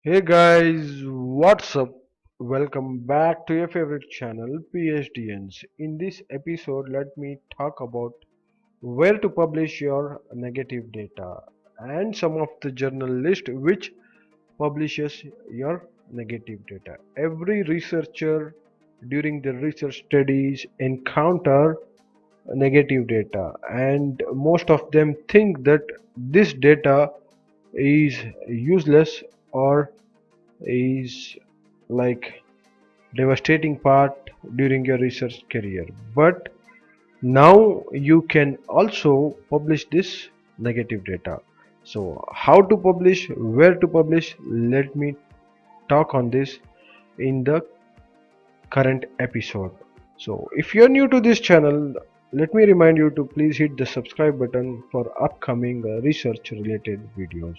Hey guys, what's up? Welcome back to your favorite channel, PhDNs. In this episode, let me talk about where to publish your negative data and some of the journal list which publishes your negative data. Every researcher during the research studies encounter negative data, and most of them think that this data is useless or is like devastating part during your research career. But now you can also publish this negative data. So how to publish, where to publish, let me talk on this in the current episode. So if you're new to this channel, let me remind you to please hit the subscribe button for upcoming research related videos.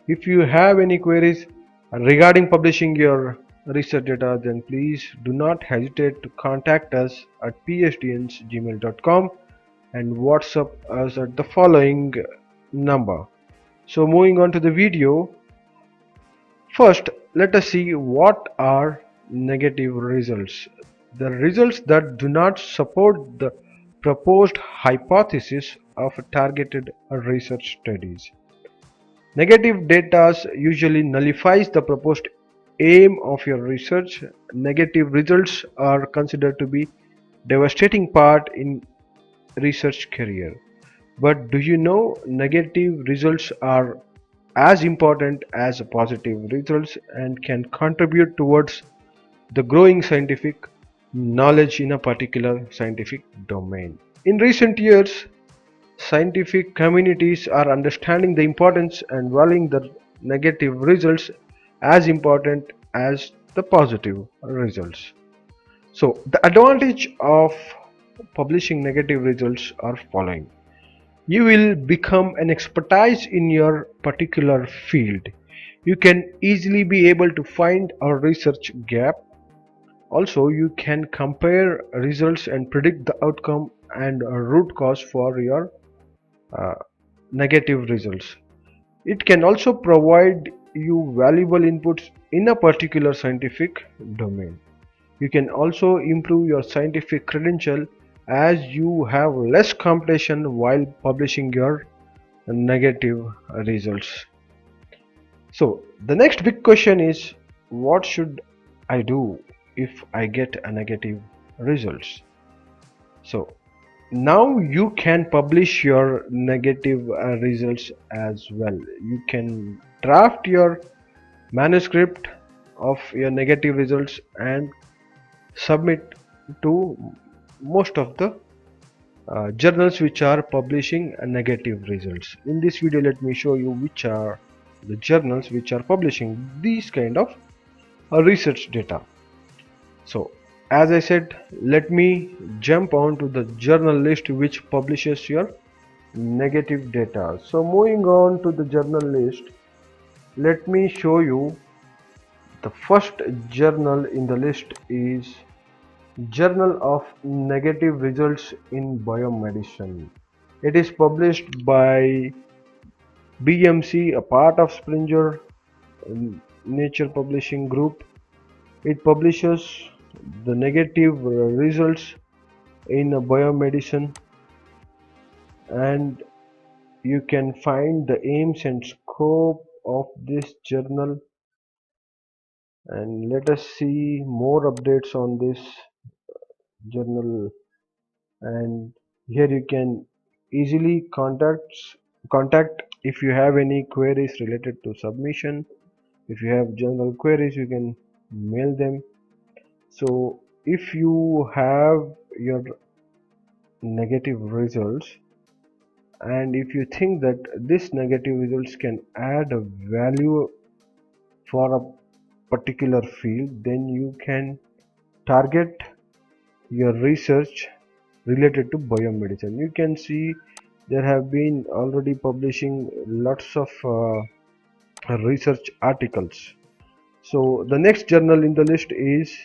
If you have any queries regarding publishing your research data, then please do not hesitate to contact us at phdns@gmail.com and WhatsApp us at the following number. So moving on to the video, first let us see what are negative results. The results that do not support the proposed hypothesis of targeted research studies. Negative data usually nullifies the proposed aim of your research. Negative results are considered to be devastating part in research career. But do you know negative results are as important as positive results and can contribute towards the growing scientific knowledge in a particular scientific domain. In recent years, scientific communities are understanding the importance and valuing the negative results as important as the positive results. So, the advantage of publishing negative results are following. You will become an expertise in your particular field. You can easily be able to find a research gap. Also, you can compare results and predict the outcome and root cause for your uh, negative results. It can also provide you valuable inputs in a particular scientific domain. You can also improve your scientific credential as you have less competition while publishing your negative results. So, the next big question is, what should I do if I get a negative results? So, now you can publish your negative results as well. You can draft your manuscript of your negative results and submit to most of the journals which are publishing negative results. In this video, let me show you which are the journals which are publishing these kind of research data. So as I said, let me jump on to the journal list which publishes your negative data. So moving on to the journal list, let me show you the first journal in the list is Journal of Negative Results in Biomedicine. It is published by BMC, a part of Springer Nature Publishing Group. It publishes the negative results in biomedicine, and you can find the aims and scope of this journal. And let us see more updates on this journal. And here you can easily contact if you have any queries related to submission. If you have general queries, you can mail them. So if you have your negative results, and if you think that this negative results can add a value for a particular field, then you can target your research related to biomedicine. You can see there have been already publishing lots of research articles. So the next journal in the list is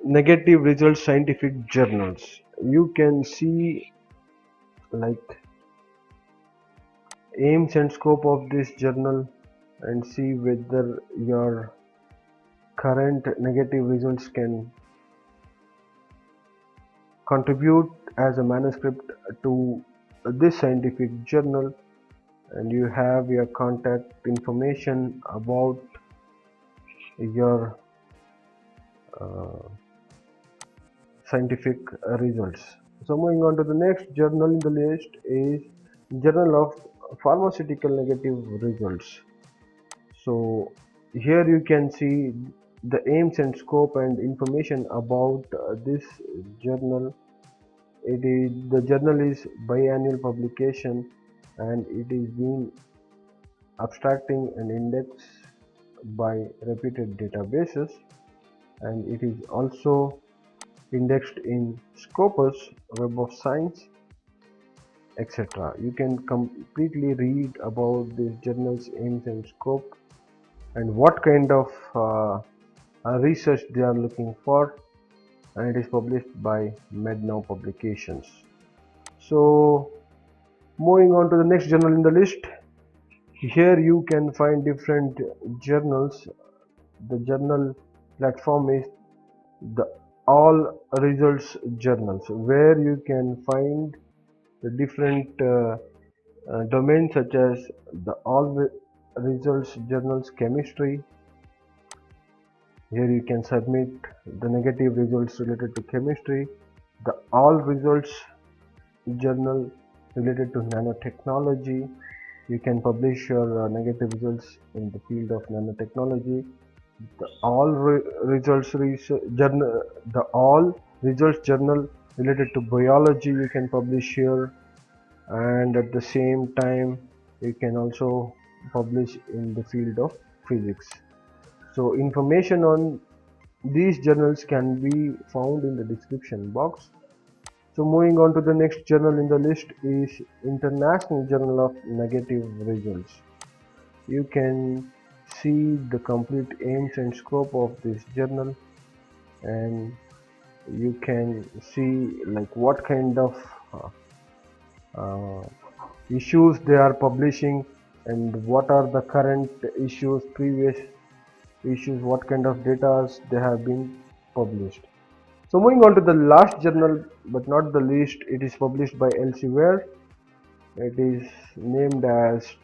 Negative Results Scientific Journals. You can see like aims and scope of this journal and see whether your current negative results can contribute as a manuscript to this scientific journal, and you have your contact information about your uh, scientific results. So moving on to the next journal in the list is Journal of Pharmaceutical Negative Results. So here you can see the aims and scope and information about this journal. The journal is biannual publication, and it is being abstracting and indexed by reputed databases, and it is also indexed in Scopus, Web of Science, etc. You can completely read about this journal's aims and scope and what kind of research they are looking for, and it is published by MedNow Publications. So moving on to the next journal in the list, here you can find different journals. The journal platform is the All Results Journals, where you can find the different domains such as the All Results Journals Chemistry. Here you can submit the negative results related to chemistry, the All Results Journal related to nanotechnology. You can publish your negative results in the field of nanotechnology. The All Results Journal, the All Results Journal related to biology, you can publish here, and at the same time you can also publish in the field of physics. So information on these journals can be found in the description box. So moving on to the next journal in the list is International Journal of Negative Results. You can see the complete aims and scope of this journal, and you can see like what kind of uh, issues they are publishing and what are the current issues, previous issues, what kind of data they have been published. So moving on to the last journal but not the least, it is published by Elsevier. It is named as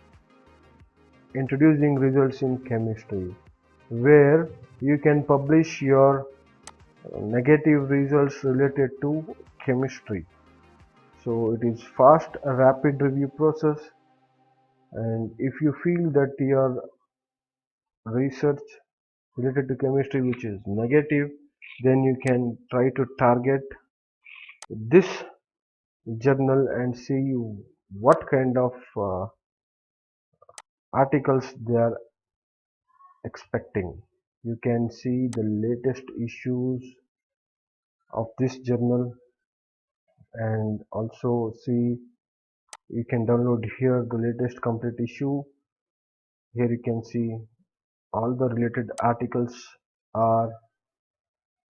Introducing Results in Chemistry, where you can publish your negative results related to chemistry. So it is fast, a rapid review process, and if you feel that your research related to chemistry which is negative, then you can try to target this journal and see what kind of articles they are expecting. You can see the latest issues of this journal, and also see you can download here the latest complete issue. Here you can see all the related articles are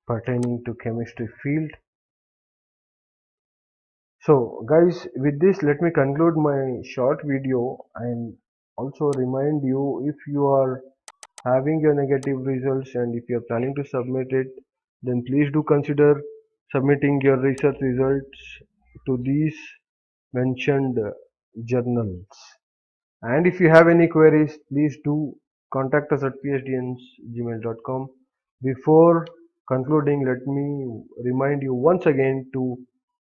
pertaining to chemistry field. So guys, with this let me conclude my short video and also remind you, if you are having your negative results and if you are planning to submit it, then please do consider submitting your research results to these mentioned journals. And if you have any queries, please do contact us at phdns@gmail.com. Before concluding, let me remind you once again to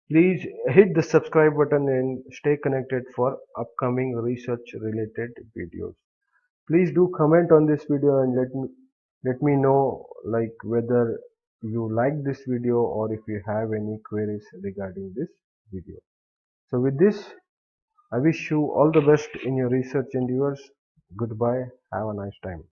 please hit the subscribe button and stay connected for upcoming research related videos. Please do comment on this video and let me know like whether you like this video or if you have any queries regarding this video. So with this, I wish you all the best in your research endeavors. Goodbye. Have a nice time.